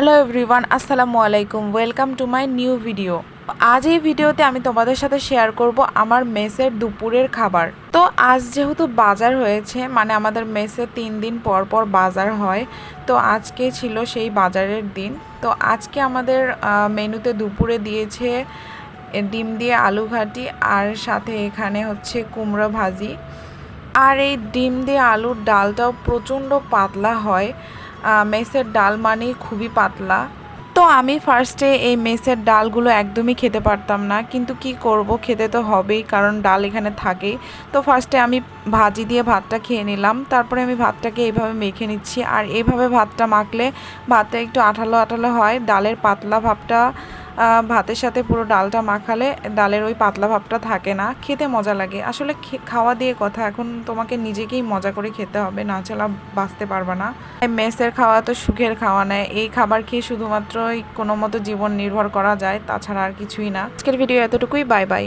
Hello everyone, আসসালামু আলাইকুম। Welcome to my new video. আজ এই ভিডিওতে আমি তোমাদের সাথে শেয়ার করব আমার মেসের দুপুরের খাবার। তো আজ যেহেতু বাজার হয়েছে, মানে আমাদের মেসে 3 দিন পর পর বাজার হয়, তো আজকে ছিল সেই বাজারের দিন। তো আজকে আমাদের মেনুতে দুপুরে দিয়েছে ডিম দিয়ে আলু ঘাটি, আর সাথে এখানে হচ্ছে কুমড়ো ভাজি। আর এই ডিম দিয়ে আলুর ডালটাও প্রচণ্ড পাতলা হয়। মেসের ডাল মানেই খুবই পাতলা। তো আমি ফার্স্টে এই মেসের ডালগুলো একদমই খেতে পারতাম না, কিন্তু কি করব, খেতে তো হবেই, কারণ ডাল এখানে থাকেই। তো ফার্স্টে আমি ভাজি দিয়ে ভাতটা খেয়ে নিলাম, তারপরে আমি ভাতটাকে এইভাবে মেখে নিচ্ছি। আর এইভাবে ভাতটা মাখলে ভাতটা একটু আঠালো আঠালো হয়, ডালের পাতলা ভাবটা ভাতের সাথে পুরো ডালটা মাখালে ডালের ওই পাতলা ভাবটা থাকে না, খেতে মজা লাগে। আসলে খাওয়া দিয়ে কথা, এখন তোমাকে নিজেকেই মজা করে খেতে হবে, না চলা বাঁচতে পারবা না। মেসের খাওয়া তো সুখের খাওয়া নেয়, এই খাবার খেয়ে শুধুমাত্র কোনো মতো জীবন নির্ভর করা যায়, তাছাড়া আর কিছুই না। আজকের ভিডিও এতটুকুই, বাই বাই।